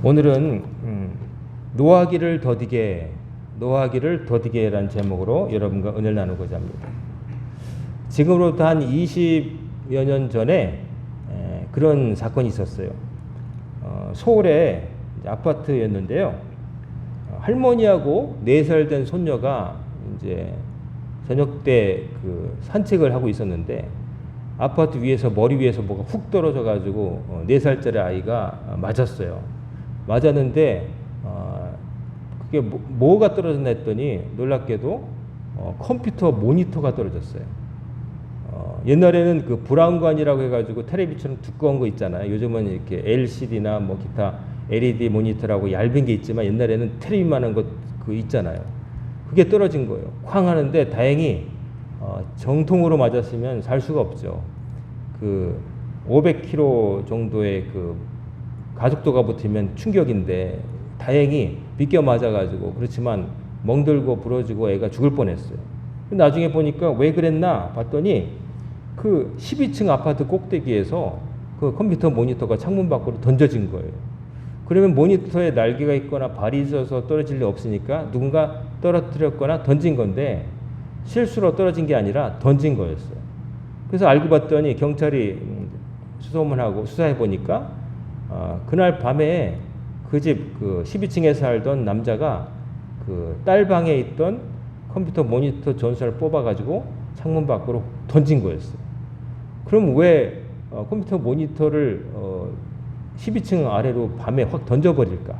오늘은 노하기를 더디게라는 제목으로 여러분과 은혜를 나누고자 합니다. 지금으로부터 한 20여 년 전에 그런 사건이 있었어요. 서울의 아파트였는데요. 할머니하고 4살 된 손녀가 이제 저녁 때 그 산책을 하고 있었는데 아파트 위에서 머리 위에서 뭐가 훅 떨어져 가지고 4살짜리 아이가 맞았어요. 맞았는데 그게 뭐가 떨어졌나 했더니 놀랍게도 컴퓨터 모니터가 떨어졌어요. 옛날에는 그 브라운관이라고 해가지고 텔레비처럼 두꺼운 거 있잖아요. 요즘은 이렇게 LCD나 뭐 기타 LED 모니터라고 얇은 게 있지만 옛날에는 텔레비만한 거 그 있잖아요. 그게 떨어진 거예요. 쾅 하는데 다행히 정통으로 맞았으면 살 수가 없죠. 그 500kg 정도의 그 가속도가 붙으면 충격인데 다행히 비껴 맞아가지고 그렇지만 멍들고 부러지고 애가 죽을 뻔했어요. 나중에 보니까 왜 그랬나 봤더니 그 12층 아파트 꼭대기에서 그 컴퓨터 모니터가 창문 밖으로 던져진 거예요. 그러면 모니터에 날개가 있거나 발이 있어서 떨어질 리 없으니까 누군가 떨어뜨렸거나 던진 건데 실수로 떨어진 게 아니라 던진 거였어요. 그래서 알고 봤더니 경찰이 수소문하고 수사해 보니까 그날 밤에 그 집 그 12층에 살던 남자가 그 딸 방에 있던 컴퓨터 모니터 전선을 뽑아가지고 창문 밖으로 던진 거였어요. 그럼 왜 컴퓨터 모니터를 12층 아래로 밤에 확 던져버릴까?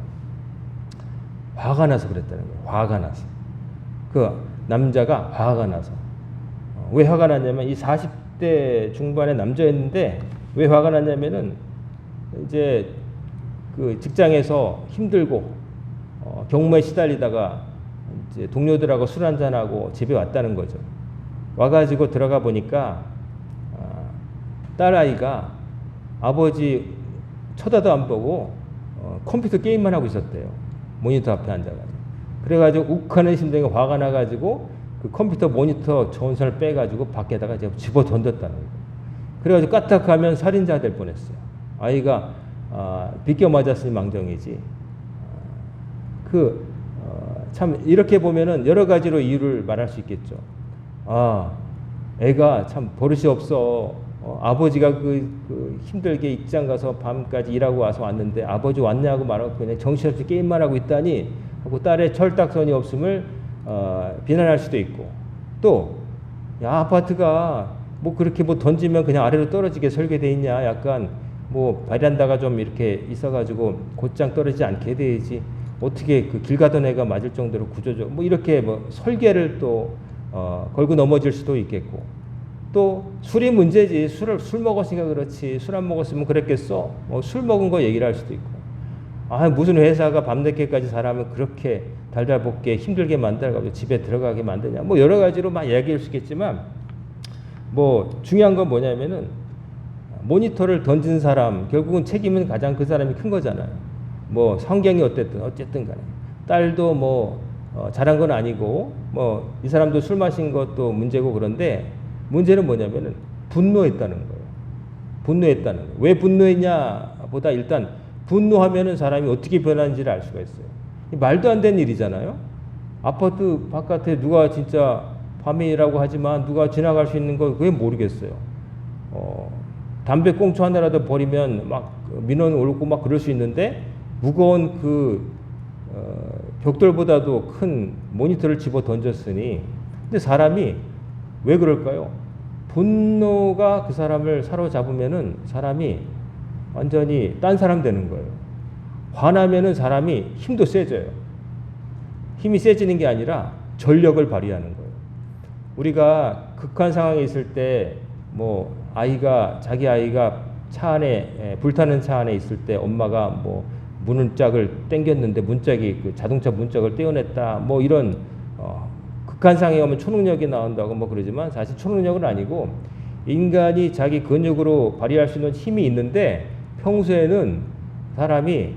화가 나서 그랬다는 거예요. 화가 나서. 그 남자가 화가 나서. 왜 화가 났냐면 이 40대 중반의 남자였는데 왜 화가 났냐면은 이제 그 직장에서 힘들고 경무에 시달리다가 이제 동료들하고 술 한잔하고 집에 왔다는 거죠. 와가지고 들어가 보니까 딸아이가 아버지 쳐다도 안 보고 컴퓨터 게임만 하고 있었대요. 모니터 앞에 앉아가지고. 그래가지고 욱하는 심정에 화가 나가지고 그 컴퓨터 모니터 전선을 빼가지고 밖에다가 집어 던졌다는 거예요. 그래가지고 까딱하면 살인자 될 뻔했어요. 아이가 비껴 맞았으니 망정이지. 참 이렇게 보면은 여러 가지로 이유를 말할 수 있겠죠. 애가 참 버릇이 없어. 아버지가 그 힘들게 직장 가서 밤까지 일하고 와서 왔는데 아버지 왔냐고 말하고 그냥 정신없이 게임만 하고 있다니 하고 딸의 철딱선이 없음을 비난할 수도 있고 또 야 아파트가 뭐 그렇게 뭐 던지면 그냥 아래로 떨어지게 설계돼 있냐 약간 뭐 베란다가 좀 이렇게 있어가지고 곧장 떨어지지 않게 돼야지 어떻게 그 길 가던 애가 맞을 정도로 구조적 뭐 이렇게 뭐 설계를 또 걸고 넘어질 수도 있겠고 또 술이 문제지 술 먹었으니까 그렇지 술 안 먹었으면 그랬겠어 술 먹은 거 얘기를 할 수도 있고 무슨 회사가 밤늦게까지 사람을 그렇게 달달볶게 힘들게 만들어가지고 집에 들어가게 만드냐 뭐 여러 가지로 막 얘기할 수 있겠지만 뭐 중요한 건 뭐냐면은 모니터를 던진 사람 결국은 책임은 가장 그 사람이 큰 거잖아요. 뭐 성경이 어쨌든 간에 딸도 뭐 잘한 건 아니고 뭐 이 사람도 술 마신 것도 문제고 그런데 문제는 뭐냐면은 분노했다는 거예요. 분노했다는 거예요. 왜 분노했냐 보다 일단 분노하면은 사람이 어떻게 변하는지를 알 수가 있어요. 말도 안 되는 일이잖아요. 아파트 바깥에 누가 진짜 밤이라고 하지만 누가 지나갈 수 있는 거 그게 모르겠어요. 담배 꽁초 하나라도 버리면 막 민원 올고 막 그럴 수 있는데 무거운 그 벽돌보다도 큰 모니터를 집어 던졌으니 근데 사람이 왜 그럴까요? 분노가 그 사람을 사로잡으면은 사람이 완전히 딴 사람 되는 거예요. 화나면은 사람이 힘도 세져요. 힘이 세지는 게 아니라 전력을 발휘하는 거예요. 우리가 극한 상황에 있을 때 뭐 자기 아이가 차 안에 불타는 차 안에 있을 때 엄마가 뭐 문짝을 당겼는데 문짝이 그 자동차 문짝을 떼어냈다 뭐 이런 극한 상황에 오면 초능력이 나온다고 뭐 그러지만 사실 초능력은 아니고 인간이 자기 근육으로 발휘할 수 있는 힘이 있는데 평소에는 사람이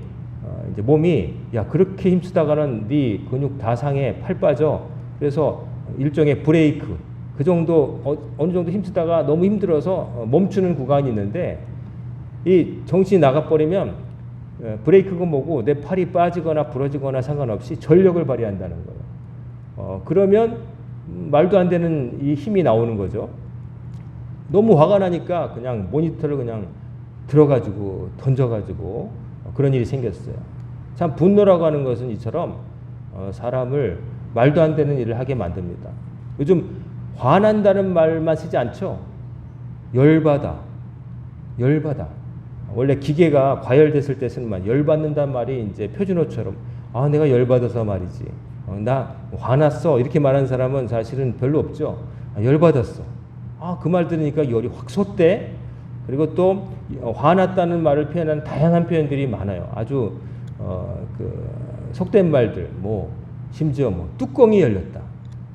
이제 몸이 야 그렇게 힘쓰다가는 네 근육 다 상해 팔 빠져 그래서 일종의 브레이크 그 정도 어느 정도 힘쓰다가 너무 힘들어서 멈추는 구간이 있는데 이 정신이 나가버리면 브레이크가 뭐고 내 팔이 빠지거나 부러지거나 상관없이 전력을 발휘한다는 거예요. 그러면 말도 안 되는 이 힘이 나오는 거죠. 너무 화가 나니까 그냥 모니터를 그냥 들어가지고 던져가지고 그런 일이 생겼어요. 참 분노라고 하는 것은 이처럼 사람을 말도 안 되는 일을 하게 만듭니다. 요즘 화난다는 말만 쓰지 않죠. 열받아. 원래 기계가 과열됐을 때 쓰는 말, 열받는다는 말이 이제 표준어처럼 내가 열받아서 말이지. 나 화났어. 이렇게 말하는 사람은 사실은 별로 없죠. 열받았어. 그 말 들으니까 열이 확 솟대. 그리고 또 화났다는 말을 표현하는 다양한 표현들이 많아요. 아주 속된 말들, 심지어 뚜껑이 열렸다.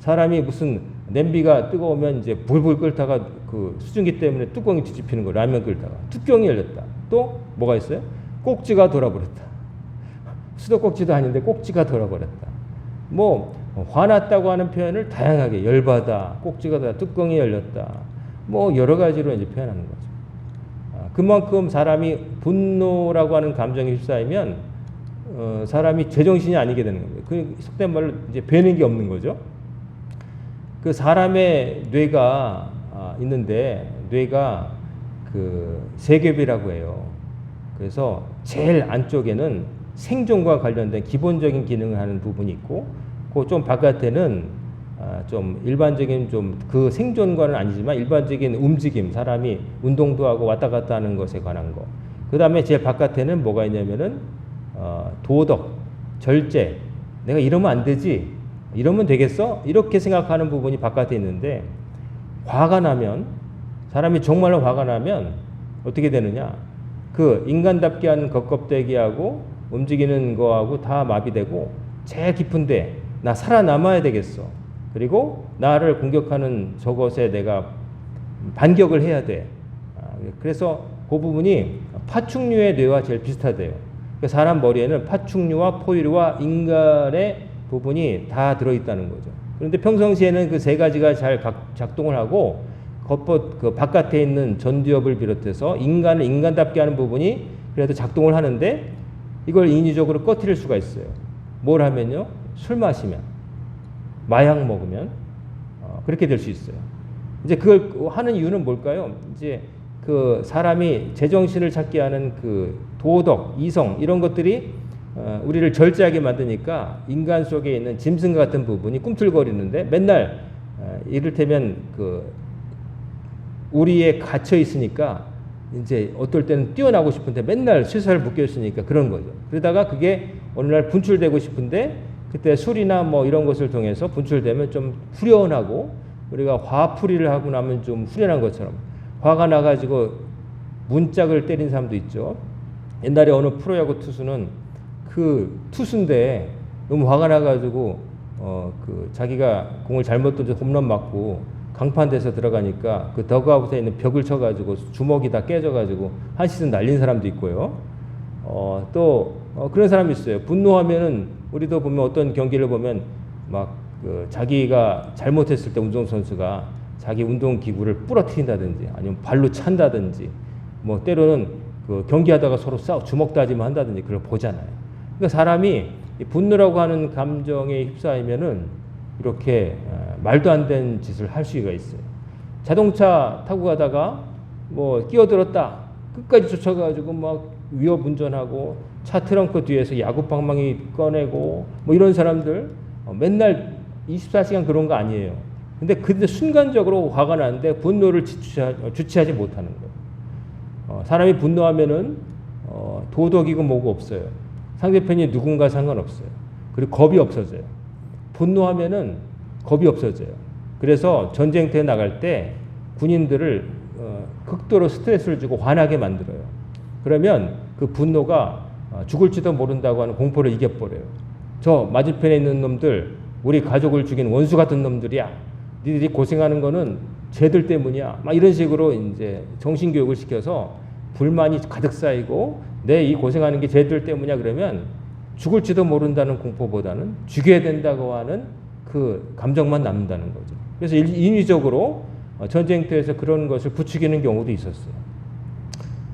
사람이 무슨 냄비가 뜨거우면 이제 불불 끓다가 그 수증기 때문에 뚜껑이 뒤집히는 거, 라면 끓다가 뚜껑이 열렸다. 또 뭐가 있어요? 꼭지가 돌아버렸다. 수도꼭지도 아닌데 꼭지가 돌아버렸다. 화났다고 하는 표현을 다양하게 열받아, 꼭지가 돌아, 뚜껑이 열렸다. 여러 가지로 이제 표현하는 거죠. 그만큼 사람이 분노라고 하는 감정에 휩싸이면 사람이 제정신이 아니게 되는 거예요. 그 속된 말로 이제 배는 게 없는 거죠. 그 사람의 뇌가 있는데 뇌가 그 세겹이라고 해요. 그래서 제일 안쪽에는 생존과 관련된 기본적인 기능을 하는 부분이 있고, 그 좀 바깥에는 좀 일반적인 좀 그 생존과는 아니지만 일반적인 움직임, 사람이 운동도 하고 왔다 갔다 하는 것에 관한 거. 그 다음에 제일 바깥에는 뭐가 있냐면은 도덕, 절제, 내가 이러면 안 되지, 이러면 되겠어? 이렇게 생각하는 부분이 바깥에 있는데, 화가 나면, 사람이 정말로 화가 나면 어떻게 되느냐? 그 인간답게 하는 겉껍데기하고 움직이는 거하고 다 마비되고, 제일 깊은데 나 살아남아야 되겠어. 그리고 나를 공격하는 저것에 내가 반격을 해야 돼. 그래서 그 부분이 파충류의 뇌와 제일 비슷하대요. 사람 머리에는 파충류와 포유류와 인간의 부분이 다 들어있다는 거죠. 그런데 평상시에는 그 세 가지가 잘 작동을 하고, 그 바깥에 있는 전두엽을 비롯해서 인간을 인간답게 하는 부분이 그래도 작동을 하는데, 이걸 인위적으로 꺼트릴 수가 있어요. 뭘 하면요? 술 마시면, 마약 먹으면 그렇게 될 수 있어요. 이제 그걸 하는 이유는 뭘까요? 이제 그 사람이 제정신을 찾게 하는 그 도덕, 이성 이런 것들이 우리를 절제하게 만드니까 인간 속에 있는 짐승 같은 부분이 꿈틀거리는데, 맨날 이를테면 그 우리에 갇혀 있으니까 이제 어떨 때는 뛰어나고 싶은데 맨날 쇠살 묶여 있으니까 그런 거죠. 그러다가 그게 어느 날 분출되고 싶은데, 그때 술이나 이런 것을 통해서 분출되면 좀 후련하고, 우리가 화풀이를 하고 나면 좀 후련한 것처럼 화가 나가지고 문짝을 때린 사람도 있죠. 옛날에 어느 프로야구 투수는 그 투수인데 너무 화가 나가지고 그 자기가 공을 잘못 던져 홈런 맞고 강판돼서 들어가니까 그 더그아웃에 있는 벽을 쳐가지고 주먹이 다 깨져가지고 한 시즌 날린 사람도 있고요. 또 그런 사람이 있어요. 분노하면은 우리도 보면 어떤 경기를 보면 그 자기가 잘못했을 때 운동선수가 자기 운동기구를 부러뜨린다든지 아니면 발로 찬다든지 때로는 그 경기하다가 서로 주먹 다짐을 한다든지 그걸 보잖아요. 그러니까 사람이 분노라고 하는 감정에 휩싸이면은 이렇게 말도 안 되는 짓을 할 수가 있어요. 자동차 타고 가다가 끼어들었다. 끝까지 쫓아가지고 위협 운전하고 차 트렁크 뒤에서 야구방망이 꺼내고 이런 사람들 맨날 24시간 그런 거 아니에요. 근데 순간적으로 화가 나는데 분노를 주체하지 못하는 거예요. 사람이 분노하면은 도덕이고 뭐고 없어요. 상대편이 누군가 상관없어요. 그리고 겁이 없어져요. 분노하면은 겁이 없어져요. 그래서 전쟁터에 나갈 때 군인들을 극도로 스트레스를 주고 화나게 만들어요. 그러면 그 분노가 죽을지도 모른다고 하는 공포를 이겨버려요. 저 맞은편에 있는 놈들, 우리 가족을 죽인 원수 같은 놈들이야. 니들이 고생하는 거는 쟤들 때문이야. 이런 식으로 이제 정신교육을 시켜서 불만이 가득 쌓이고 내 이 고생하는 게 쟤들 때문이야 그러면 죽을지도 모른다는 공포보다는 죽여야 된다고 하는 그 감정만 남는다는 거죠. 그래서 인위적으로 전쟁터에서 그런 것을 부추기는 경우도 있었어요.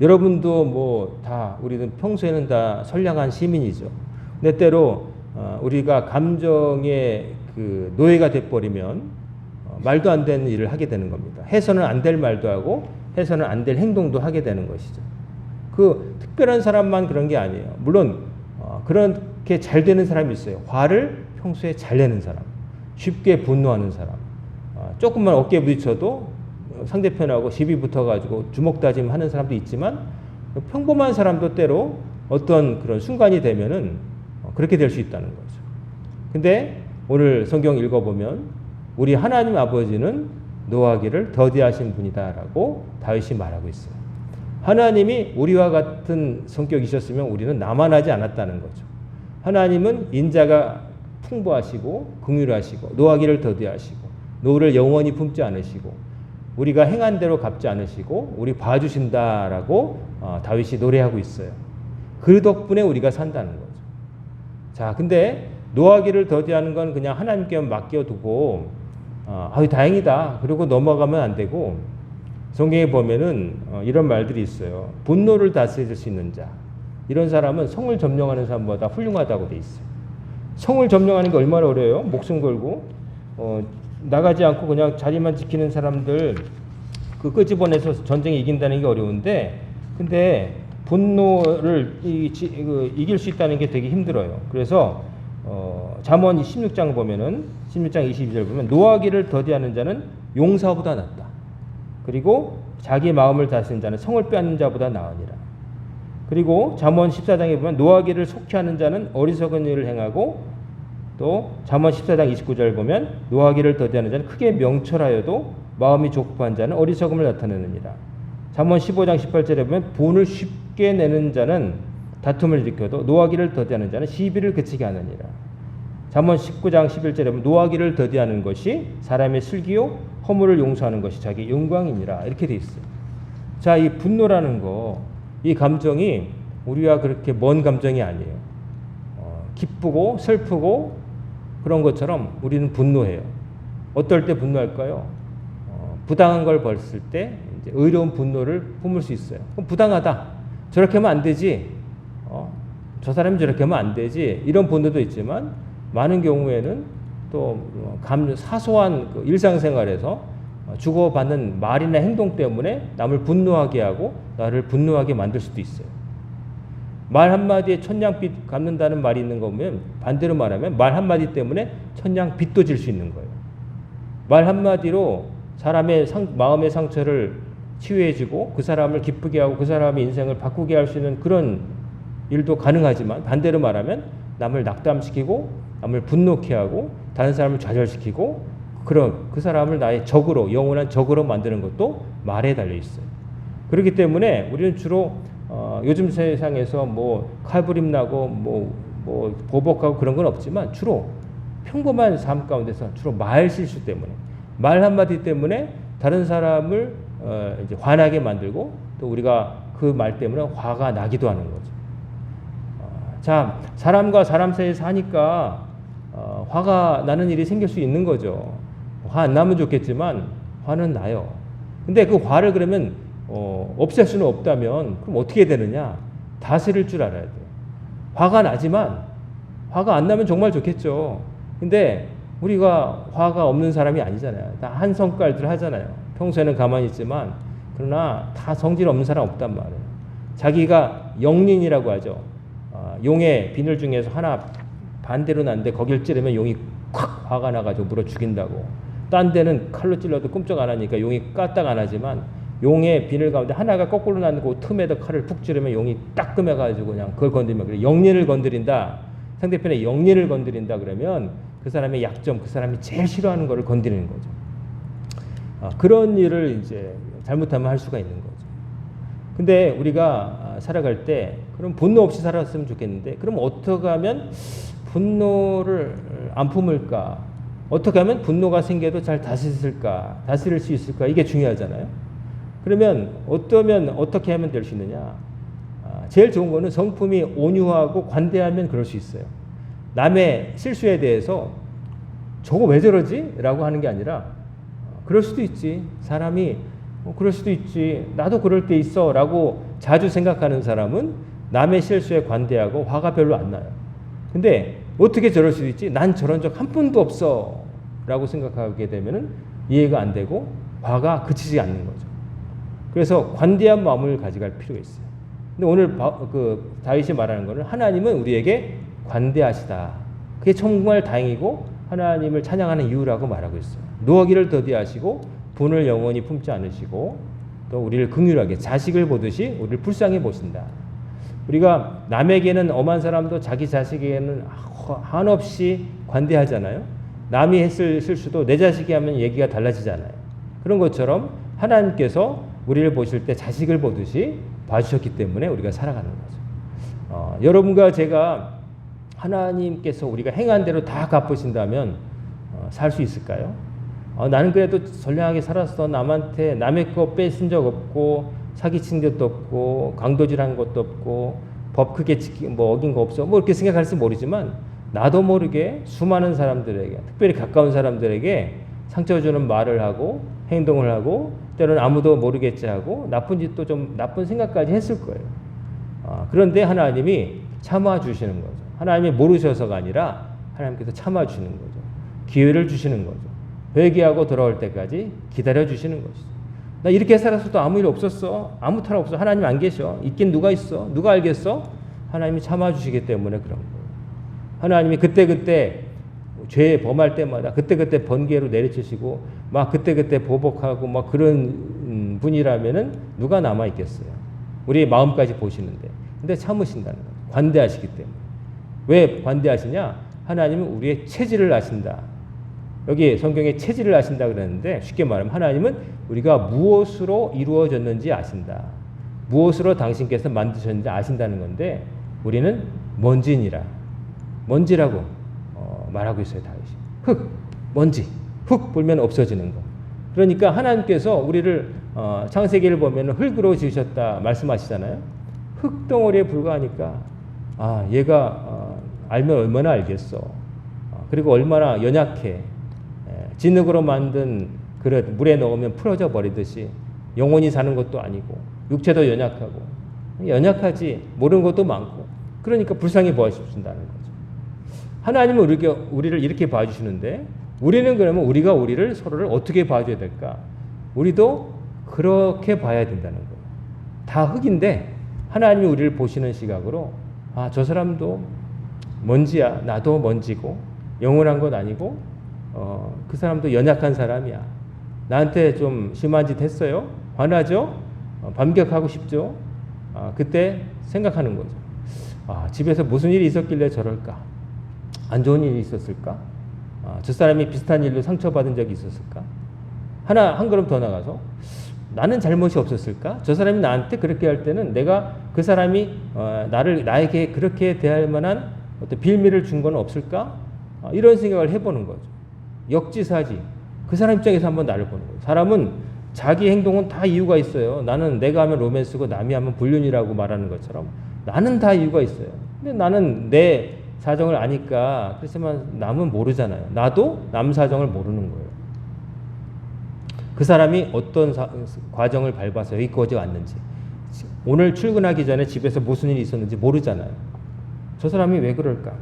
여러분도 뭐 다 우리는 평소에는 다 선량한 시민이죠. 근데 때로 우리가 감정의 그 노예가 돼버리면 말도 안 되는 일을 하게 되는 겁니다. 해서는 안 될 말도 하고 해서는 안 될 행동도 하게 되는 것이죠. 그 특별한 사람만 그런 게 아니에요. 물론 그렇게 잘 되는 사람이 있어요. 화를 평소에 잘 내는 사람, 쉽게 분노하는 사람, 조금만 어깨에 부딪혀도 상대편하고 시비 붙어가지고 주먹 다짐하는 사람도 있지만 평범한 사람도 때로 어떤 그런 순간이 되면은 그렇게 될 수 있다는 거죠. 근데 오늘 성경 읽어보면 우리 하나님 아버지는 노하기를 더디하신 분이다라고 다윗이 말하고 있어요. 하나님이 우리와 같은 성격이셨으면 우리는 나만하지 않았다는 거죠. 하나님은 인자가 풍부하시고 긍휼하시고 노하기를 더디하시고 노를 영원히 품지 않으시고 우리가 행한 대로 갚지 않으시고 우리 봐주신다라고 다윗이 노래하고 있어요. 그 덕분에 우리가 산다는 거죠. 자, 근데 노하기를 더디하는 건 그냥 하나님께 맡겨두고 아유 다행이다 그리고 넘어가면 안 되고 성경에 보면은 이런 말들이 있어요. 분노를 다스릴 수 있는 자, 이런 사람은 성을 점령하는 사람보다 훌륭하다고 돼 있어요. 성을 점령하는 게 얼마나 어려워요? 목숨 걸고 나가지 않고 그냥 자리만 지키는 사람들 그 끄집어내서 전쟁에 이긴다는 게 어려운데, 근데 분노를 이길 수 있다는 게 되게 힘들어요. 그래서 잠언 16장 보면은 16장 22절 보면 노하기를 더디하는 자는 용사보다 낫다. 그리고 자기 마음을 다스리는 자는 성을 빼앗는 자보다 나으니라. 그리고 잠언 14장에 보면 노하기를 속히 하는 자는 어리석은 일을 행하고, 또 잠언 14장 29절 보면 노하기를 더디하는 자는 크게 명철하여도 마음이 족부한 자는 어리석음을 나타내느니라. 잠언 15장 18절에 보면 분을 쉽게 내는 자는 다툼을 일으켜도 노하기를 더디하는 자는 시비를 그치게 하느니라. 잠언 19장 11절에 보면 노하기를 더디하는 것이 사람의 슬기요 허물을 용서하는 것이 자기 영광이니라. 이렇게 돼 있어요. 자, 이 분노라는 거, 이 감정이 우리와 그렇게 먼 감정이 아니에요. 기쁘고 슬프고 그런 것처럼 우리는 분노해요. 어떨 때 분노할까요? 부당한 걸 벌었을 때 이제 의로운 분노를 품을 수 있어요. 그럼 부당하다. 저렇게 하면 안 되지. 저 사람이 저렇게 하면 안 되지. 이런 분노도 있지만 많은 경우에는 또 사소한 그 일상생활에서 주고받는 말이나 행동 때문에 남을 분노하게 하고 나를 분노하게 만들 수도 있어요. 말 한마디에 천냥빚 갚는다는 말이 있는 거 보면 반대로 말하면 말 한마디 때문에 천냥빚도 질 수 있는 거예요. 말 한마디로 사람의 마음의 상처를 치유해주고 그 사람을 기쁘게 하고 그 사람의 인생을 바꾸게 할 수 있는 그런 일도 가능하지만, 반대로 말하면 남을 낙담시키고 남을 분노케 하고 다른 사람을 좌절시키고 그 사람을 나의 적으로, 영원한 적으로 만드는 것도 말에 달려 있어요. 그렇기 때문에 우리는 주로 요즘 세상에서 뭐 칼부림 나고 뭐 보복하고 그런 건 없지만 주로 평범한 삶 가운데서 주로 말 실수 때문에, 말 한마디 때문에 다른 사람을 이제 화나게 만들고 또 우리가 그 말 때문에 화가 나기도 하는 거죠. 자, 사람과 사람 사이에서 하니까 화가 나는 일이 생길 수 있는 거죠. 화 안 나면 좋겠지만 화는 나요. 근데 그 화를 그러면 없앨 수는 없다면 그럼 어떻게 되느냐? 다스릴 줄 알아야 돼요. 화가 나지만 화가 안 나면 정말 좋겠죠. 근데 우리가 화가 없는 사람이 아니잖아요. 다 한 성깔들 하잖아요. 평소에는 가만히 있지만 그러나 다 성질 없는 사람 없단 말이에요. 자기가 영린이라고 하죠. 용의 비늘 중에서 하나 반대로 났는데 거길 찌르면 용이 콱 화가 나가지고 물어 죽인다고. 딴 데는 칼로 찔러도 끔찍 안 하니까 용이 까딱 안 하지만 용의 비늘 가운데 하나가 거꾸로 나는 그 틈에다 칼을 푹 찌르면 용이 따끔해가지고 그냥 그걸 건드리면 그래. 영린을 건드린다. 상대편의 영린을 건드린다 그러면 그 사람의 약점, 그 사람이 제일 싫어하는 거를 건드리는 거죠. 그런 일을 이제 잘못하면 할 수가 있는 거죠. 근데 우리가 살아갈 때 그럼 분노 없이 살았으면 좋겠는데, 그럼 어떻게 하면 분노를 안 품을까? 어떻게 하면 분노가 생겨도 잘 다스릴 수 있을까? 이게 중요하잖아요. 그러면 어떻게 하면 될 수 있느냐? 제일 좋은 거는 성품이 온유하고 관대하면 그럴 수 있어요. 남의 실수에 대해서 저거 왜 저러지? 라고 하는 게 아니라 그럴 수도 있지. 사람이 그럴 수도 있지. 나도 그럴 때 있어. 라고 자주 생각하는 사람은 남의 실수에 관대하고 화가 별로 안 나요. 근데 어떻게 저럴 수 있지? 난 저런 적 한 번도 없어 라고 생각하게 되면은 이해가 안 되고 화가 그치지 않는 거죠. 그래서 관대한 마음을 가져갈 필요가 있어요. 근데 오늘 다윗이 말하는 거는 하나님은 우리에게 관대하시다. 그게 정말 다행이고 하나님을 찬양하는 이유라고 말하고 있어요. 노하기를 더디하시고 분을 영원히 품지 않으시고 또 우리를 긍휼하게 자식을 보듯이 우리를 불쌍히 보신다. 우리가 남에게는 엄한 사람도 자기 자식에게는 한없이 관대하잖아요. 남이 했을 실수도 내 자식이 하면 얘기가 달라지잖아요. 그런 것처럼 하나님께서 우리를 보실 때 자식을 보듯이 봐주셨기 때문에 우리가 살아가는 거죠. 여러분과 제가 하나님께서 우리가 행한 대로 다 갚으신다면 살 수 있을까요? 나는 그래도 선량하게 살았어. 남한테 남의 거 뺏은 적 없고 사기친 것도 없고 강도질한 것도 없고 법 크게 어긴 거 없어. 뭐 이렇게 생각할지 모르지만 나도 모르게 수많은 사람들에게 특별히 가까운 사람들에게 상처 주는 말을 하고 행동을 하고 때로는 아무도 모르겠지 하고 나쁜 짓도 좀 나쁜 생각까지 했을 거예요. 그런데 하나님이 참아주시는 거죠. 하나님이 모르셔서가 아니라 하나님께서 참아주시는 거죠. 기회를 주시는 거죠. 회개하고 돌아올 때까지 기다려주시는 거죠. 나 이렇게 살았어도 아무 일 없었어. 아무 탈 없어. 하나님 안 계셔. 있긴 누가 있어. 누가 알겠어? 하나님이 참아주시기 때문에 그런 거예요. 하나님이 그때그때 죄 범할 때마다 그때그때 번개로 내리치시고 막 그때그때 보복하고 막 그런 분이라면은 누가 남아있겠어요. 우리의 마음까지 보시는데. 근데 참으신다는 거예요. 관대하시기 때문에. 왜 관대하시냐? 하나님은 우리의 체질을 아신다. 여기 성경에 체질을 아신다 그랬는데 쉽게 말하면 하나님은 우리가 무엇으로 이루어졌는지 아신다. 무엇으로 당신께서 만드셨는지 아신다는 건데 우리는 먼지니라. 먼지라고 말하고 있어요. 다윗이. 흙, 먼지. 흙 불면 없어지는 거. 그러니까 하나님께서 우리를 창세기를 보면 흙으로 지으셨다 말씀하시잖아요. 흙덩어리에 불과하니까 얘가 알면 얼마나 알겠어. 그리고 얼마나 연약해. 진흙으로 만든 그릇 물에 넣으면 풀어져 버리듯이 영원히 사는 것도 아니고 육체도 연약하고 연약하지 모르는 것도 많고 그러니까 불쌍히 보아주신다는 거죠. 하나님은 우리를 이렇게 봐주시는데 우리는 그러면 우리가 우리를 서로를 어떻게 봐줘야 될까? 우리도 그렇게 봐야 된다는 거예요. 다 흙인데 하나님이 우리를 보시는 시각으로 저 사람도 먼지야. 나도 먼지고 영원한 건 아니고 그 사람도 연약한 사람이야. 나한테 좀 심한 짓 했어요. 화나죠? 반격하고 싶죠? 그때 생각하는 거죠. 집에서 무슨 일이 있었길래 저럴까? 안 좋은 일이 있었을까? 저 사람이 비슷한 일로 상처받은 적이 있었을까? 한 걸음 더 나가서 나는 잘못이 없었을까? 저 사람이 나한테 그렇게 할 때는 내가 그 사람이 나에게 그렇게 대할 만한 어떤 빌미를 준 건 없을까? 이런 생각을 해보는 거죠. 역지사지. 그 사람 입장에서 한번 나를 보는 거예요. 사람은 자기 행동은 다 이유가 있어요. 나는 내가 하면 로맨스고 남이 하면 불륜이라고 말하는 것처럼 나는 다 이유가 있어요. 근데 나는 내 사정을 아니까 그렇지만 남은 모르잖아요. 나도 남 사정을 모르는 거예요. 그 사람이 어떤 과정을 밟아서 여기까지 왔는지 오늘 출근하기 전에 집에서 무슨 일이 있었는지 모르잖아요. 저 사람이 왜 그럴까?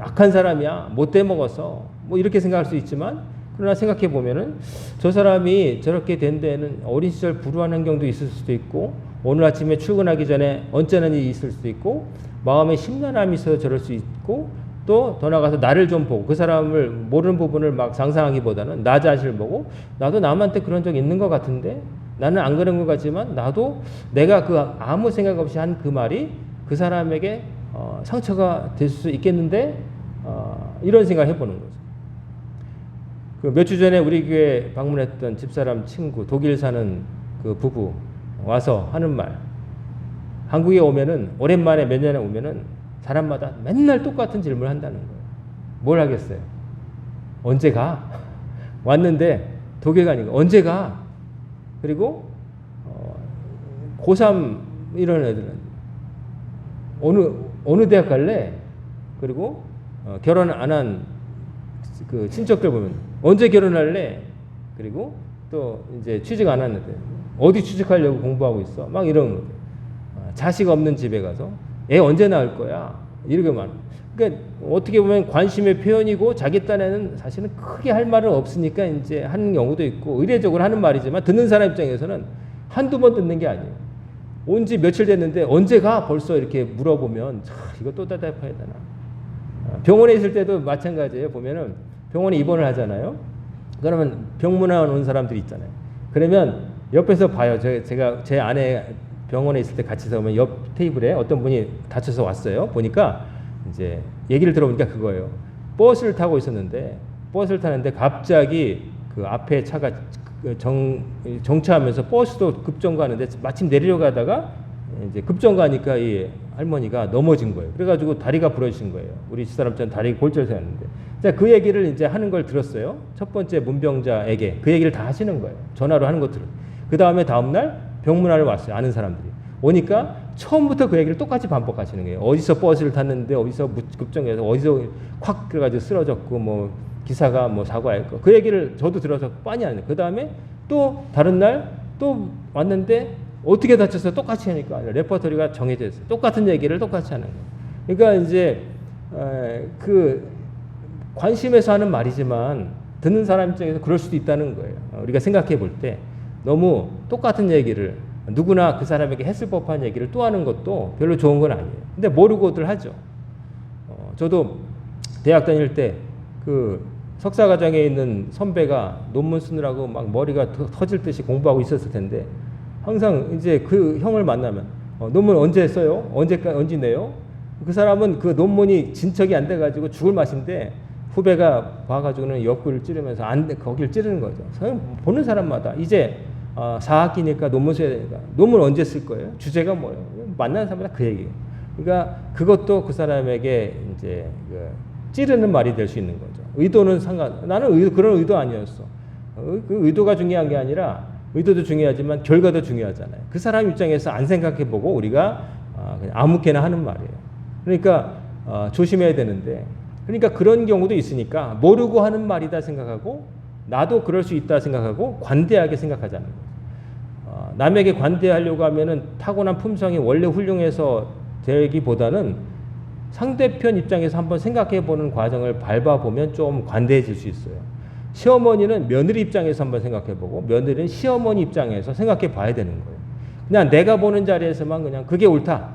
악한 사람이야. 못돼 먹어서 뭐 이렇게 생각할 수 있지만 그러나 생각해 보면은 저 사람이 저렇게 된 데는 어린 시절 불우한 환경도 있을 수도 있고 오늘 아침에 출근하기 전에 언짢은 일이 있을 수도 있고 마음에 심란함이 있어서 저럴 수 있고 또 더 나가서 나를 좀 보고 그 사람을 모르는 부분을 막 상상하기보다는 나 자신을 보고 나도 남한테 그런 적 있는 것 같은데 나는 안 그런 것 같지만 나도 내가 아무 생각 없이 한 그 말이 그 사람에게 상처가 될 수 있겠는데 이런 생각을 해보는 거죠. 몇 주 전에 우리 교회 방문했던 집사람 친구 독일 사는 그 부부 와서 하는 말 한국에 오면은 오랜만에 몇 년에 오면은 사람마다 맨날 똑같은 질문을 한다는 거예요. 뭘 하겠어요? 언제 가? 왔는데 독일 가니까 언제 가? 그리고 고3 이런 애들은 어느 대학 갈래? 그리고 결혼 안 한 그 친척들 보면 언제 결혼할래? 그리고 또 이제 취직 안 하는데 어디 취직하려고 공부하고 있어? 막 이런 거예요. 자식 없는 집에 가서 애 언제 낳을 거야? 이렇게 말. 그러니까 어떻게 보면 관심의 표현이고 자기 딴에는 사실은 크게 할 말은 없으니까 이제 하는 경우도 있고 의례적으로 하는 말이지만 듣는 사람 입장에서는 한두 번 듣는 게 아니에요. 온 지 며칠 됐는데 언제 가? 벌써 이렇게 물어보면 이거 또 답답해야 되나. 병원에 있을 때도 마찬가지예요. 보면은 병원에 입원을 하잖아요. 그러면 병문안 온 사람들이 있잖아요. 그러면 옆에서 봐요. 제가 제 아내 병원에 있을 때 같이 서면 옆 테이블에 어떤 분이 다쳐서 왔어요. 보니까 이제 얘기를 들어보니까 그거예요. 버스를 타고 있었는데 버스를 타는데 갑자기 그 앞에 차가 정차하면서 버스도 급정거하는데 마침 내리려고 하다가 이제 급정거하니까 이 할머니가 넘어진 거예요. 그래가지고 다리가 부러지신 거예요. 우리 집사람처럼 다리 골절 세웠는데. 그 얘기를 이제 하는 걸 들었어요. 첫 번째 문병자에게 그 얘기를 다 하시는 거예요. 전화로 하는 것들을. 그 다음에 다음날 병문안을 왔어요. 아는 사람들이. 오니까 처음부터 그 얘기를 똑같이 반복하시는 거예요. 어디서 버스를 탔는데 어디서 급정해서 어디서 콱 그래가지고 쓰러졌고 뭐 기사가 뭐 사고했고 그 얘기를 저도 들어서 빤히 하는 거예요. 그 다음에 또 다른 날 또 왔는데 어떻게 다쳤어? 똑같이 하니까 레퍼토리가 정해져 있어요. 똑같은 얘기를 똑같이 하는 거예요. 그러니까 이제 그 관심에서 하는 말이지만 듣는 사람 입장에서 그럴 수도 있다는 거예요. 우리가 생각해 볼 때 너무 똑같은 얘기를 누구나 그 사람에게 했을 법한 얘기를 또 하는 것도 별로 좋은 건 아니에요. 근데 모르고들 하죠. 저도 대학 다닐 때 그 석사과정에 있는 선배가 논문 쓰느라고 막 머리가 터질 듯이 공부하고 있었을 텐데 항상 이제 그 형을 만나면 논문 언제 써요? 언제 내요? 그 사람은 그 논문이 진척이 안 돼가지고 죽을 맛인데 후배가 봐가지고는 옆구리를 찌르면서 거기를 찌르는 거죠. 보는 사람마다 이제 4학기니까 논문 써야 되니까 논문 언제 쓸 거예요? 주제가 뭐예요? 만나는 사람마다 그 얘기예요. 그러니까 그것도 그 사람에게 이제 찌르는 말이 될 수 있는 거죠. 의도는 나는 그런 의도 아니었어. 그 의도가 중요한 게 아니라 의도도 중요하지만 결과도 중요하잖아요. 그 사람 입장에서 안 생각해보고 우리가 그냥 아무렇게나 하는 말이에요. 그러니까 조심해야 되는데 그러니까 그런 경우도 있으니까 모르고 하는 말이다 생각하고 나도 그럴 수 있다 생각하고 관대하게 생각하자는 거예요. 남에게 관대하려고 하면은 타고난 품성이 원래 훌륭해서 되기보다는 상대편 입장에서 한번 생각해보는 과정을 밟아보면 좀 관대해질 수 있어요. 시어머니는 며느리 입장에서 한번 생각해보고 며느리는 시어머니 입장에서 생각해봐야 되는 거예요. 그냥 내가 보는 자리에서만 그냥 그게 옳다.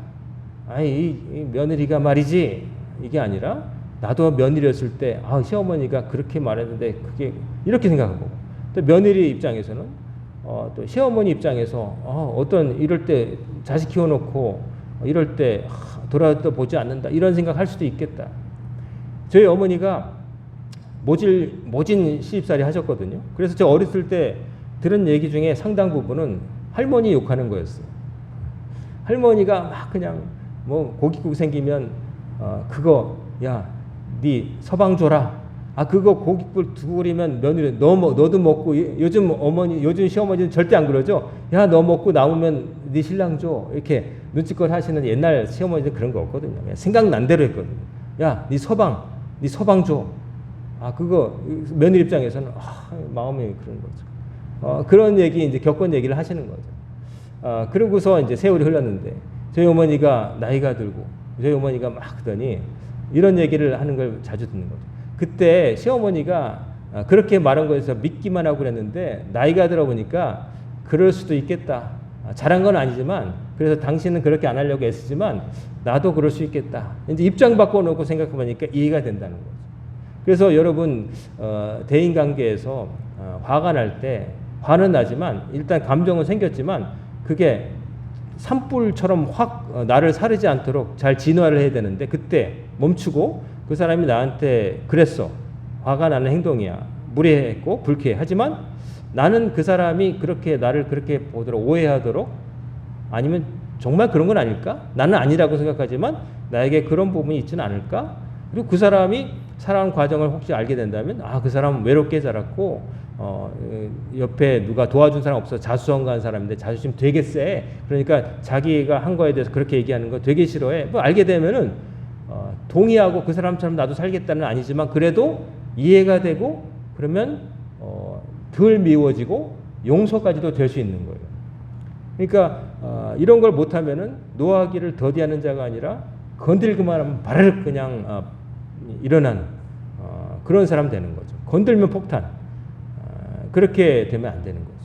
이 며느리가 말이지 이게 아니라 나도 며느리였을 때 시어머니가 그렇게 말했는데 그게 이렇게 생각하고 또 며느리 입장에서는 또 시어머니 입장에서 어떤 이럴 때 자식 키워놓고 이럴 때 돌아보지 않는다 이런 생각할 수도 있겠다. 저희 어머니가 모진 시집살이 하셨거든요. 그래서 저 어렸을 때 들은 얘기 중에 상당 부분은 할머니 욕하는 거였어요. 할머니가 막 그냥 뭐 고깃국 생기면 그거 네 서방 줘라. 그거 고깃국 두 그리면 며느리 너도 먹고 요즘 시어머니는 절대 안 그러죠. 너 먹고 남으면 네 신랑 줘. 이렇게 눈치껏 하시는 옛날 시어머니는 그런 거 없거든요. 그냥 생각난 대로 했거든요. 네 서방 줘. 그거 며느리 입장에서는 마음이 그런 거죠. 그런 얘기 이제 겪은 얘기를 하시는 거죠. 그러고서 이제 세월이 흘렀는데 저희 어머니가 나이가 들고 저희 어머니가 막 그러더니 이런 얘기를 하는 걸 자주 듣는 거죠. 그때 시어머니가 그렇게 말한 거에서 믿기만 하고 그랬는데 나이가 들어보니까 그럴 수도 있겠다. 잘한 건 아니지만 그래서 당신은 그렇게 안 하려고 애쓰지만 나도 그럴 수 있겠다. 이제 입장 바꿔놓고 생각해보니까 이해가 된다는 거죠. 그래서 여러분 대인관계에서 화가 날 때 화는 나지만 일단 감정은 생겼지만 그게 산불처럼 확 나를 사르지 않도록 잘 진화를 해야 되는데 그때 멈추고 그 사람이 나한테 그랬어. 화가 나는 행동이야. 무례했고 불쾌해. 하지만 나는 그 사람이 그렇게 나를 그렇게 보도록 오해하도록 아니면 정말 그런 건 아닐까? 나는 아니라고 생각하지만 나에게 그런 부분이 있지는 않을까? 그리고 그 사람이 살아온 과정을 혹시 알게 된다면 그 사람은 외롭게 자랐고 옆에 누가 도와준 사람 없어서 자수성가한 사람인데 자존심 되게 세. 그러니까 자기가 한 거에 대해서 그렇게 얘기하는 거 되게 싫어해. 알게 되면은 동의하고 그 사람처럼 나도 살겠다는 아니지만 그래도 이해가 되고 그러면 덜 미워지고 용서까지도 될 수 있는 거예요. 그러니까 이런 걸 못하면은 노하기를 더디하는 자가 아니라 건들기만 하면 바르륵 그냥 일어나는 그런 사람 되는 거죠. 건들면 폭탄. 그렇게 되면 안 되는 거죠.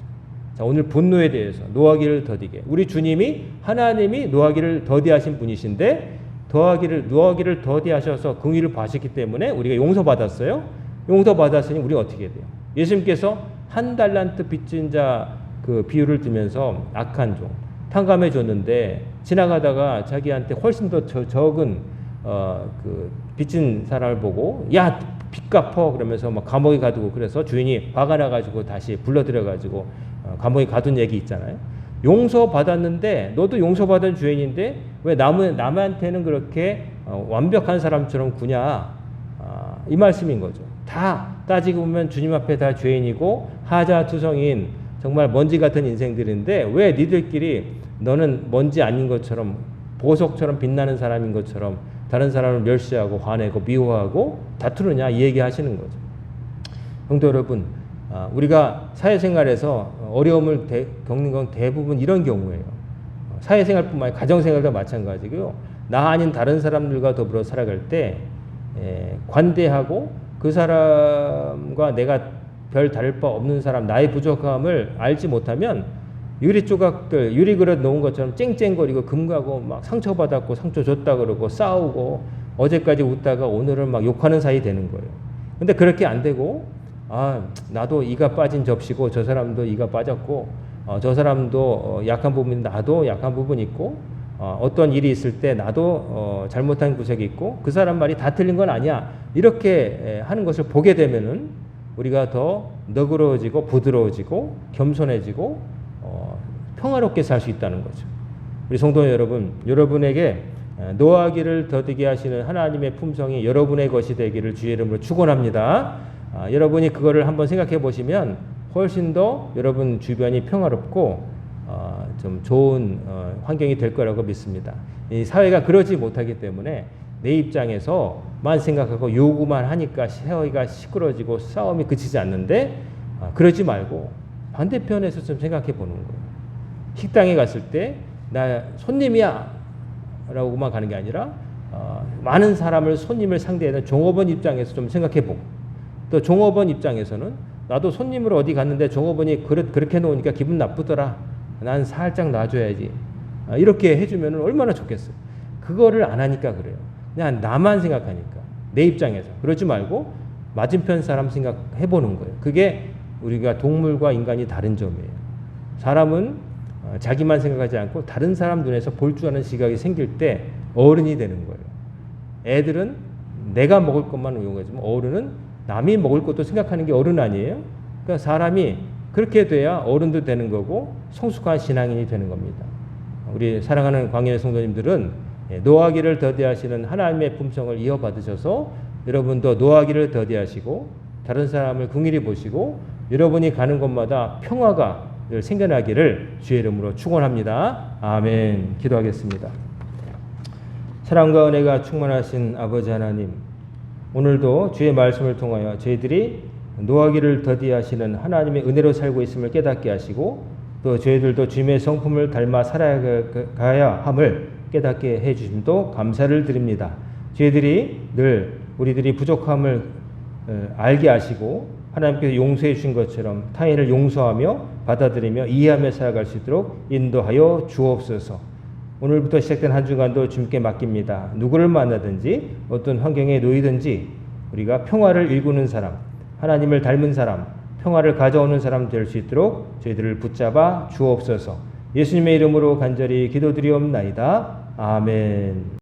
자, 오늘 분노에 대해서 노하기를 더디게. 우리 주님이 하나님이 노하기를 더디하신 분이신데 노하기를 더디하셔서 긍휼을 봐셨기 때문에 우리가 용서받았어요. 용서받았으니 우리가 어떻게 돼요? 예수님께서 한 달란트 빚진 자 그 비유를 들면서 악한 종 탕감해 줬는데 지나가다가 자기한테 훨씬 더 적은 그 빚진 사람을 보고 야 빚 갚어 그러면서 막 감옥에 가두고 그래서 주인이 화가 나가지고 다시 불러들여가지고 감옥에 가둔 얘기 있잖아요. 용서받았는데 너도 용서받은 주인인데 왜 남한테는 그렇게 완벽한 사람처럼 구냐 이 말씀인 거죠. 다 따지고 보면 주님 앞에 다 죄인이고 하자투성인 정말 먼지 같은 인생들인데 왜 니들끼리 너는 먼지 아닌 것처럼 보석처럼 빛나는 사람인 것처럼 다른 사람을 멸시하고 화내고 미워하고 다투느냐 이 얘기하시는 거죠. 성도 여러분, 우리가 사회생활에서 어려움을 겪는 건 대부분 이런 경우예요. 사회생활뿐만 아니라 가정생활도 마찬가지고요. 나 아닌 다른 사람들과 더불어 살아갈 때 관대하고 그 사람과 내가 별 다를 바 없는 사람 나의 부족함을 알지 못하면 유리 조각들 유리 그릇 놓은 것처럼 쨍쨍거리고 금가고 막 상처받았고 상처 줬다 그러고 싸우고 어제까지 웃다가 오늘은 막 욕하는 사이 되는 거예요. 근데 그렇게 안 되고 나도 이가 빠진 접시고 저 사람도 이가 빠졌고 저 사람도 약한 부분이 나도 약한 부분이 있고 어떤 일이 있을 때 나도 잘못한 구석이 있고 그 사람 말이 다 틀린 건 아니야 이렇게 하는 것을 보게 되면은 우리가 더 너그러워지고 부드러워지고 겸손해지고 평화롭게 살 수 있다는 거죠. 우리 성도 여러분, 여러분에게 노하기를 더디게 하시는 하나님의 품성이 여러분의 것이 되기를 주의 이름으로 축원합니다. 여러분이 그거를 한번 생각해 보시면 훨씬 더 여러분 주변이 평화롭고 좀 좋은 환경이 될 거라고 믿습니다. 이 사회가 그러지 못하기 때문에 내 입장에서만 생각하고 요구만 하니까 사회가 시끄러지고 싸움이 그치지 않는데 그러지 말고 반대편에서 좀 생각해 보는 거예요. 식당에 갔을 때 나 손님이야 라고만 가는 게 아니라 많은 사람을 손님을 상대하는 종업원 입장에서 좀 생각해 보고 또 종업원 입장에서는 나도 손님으로 어디 갔는데 종업원이 그렇게 놓으니까 기분 나쁘더라. 난 살짝 놔줘야지. 이렇게 해주면 얼마나 좋겠어요. 그거를 안 하니까 그래요. 그냥 나만 생각하니까 내 입장에서 그러지 말고 맞은편 사람 생각해 보는 거예요. 그게 우리가 동물과 인간이 다른 점이에요. 사람은 자기만 생각하지 않고 다른 사람 눈에서 볼 줄 아는 시각이 생길 때 어른이 되는 거예요. 애들은 내가 먹을 것만 이용하지만 어른은 남이 먹을 것도 생각하는 게 어른 아니에요. 그러니까 사람이 그렇게 돼야 어른도 되는 거고 성숙한 신앙인이 되는 겁니다. 우리 사랑하는 광야의 성도님들은 노하기를 더디하시는 하나님의 품성을 이어받으셔서 여러분도 노하기를 더디하시고 다른 사람을 긍휼히 보시고 여러분이 가는 곳마다 평화가 늘 생겨나기를 주의 이름으로 축원합니다. 아멘. 기도하겠습니다. 사랑과 은혜가 충만하신 아버지 하나님, 오늘도 주의 말씀을 통하여 저희들이 노하기를 더디하시는 하나님의 은혜로 살고 있음을 깨닫게 하시고 또 저희들도 주님의 성품을 닮아 살아가야 함을 깨닫게 해주심도 감사를 드립니다. 저희들이 늘 우리들이 부족함을 알게 하시고 하나님께서 용서해 주신 것처럼 타인을 용서하며 받아들이며 이해하며 살아갈 수 있도록 인도하여 주옵소서. 오늘부터 시작된 한 주간도 주님께 맡깁니다. 누구를 만나든지 어떤 환경에 놓이든지 우리가 평화를 일구는 사람, 하나님을 닮은 사람, 평화를 가져오는 사람 될 수 있도록 저희들을 붙잡아 주옵소서. 예수님의 이름으로 간절히 기도드리옵나이다. 아멘.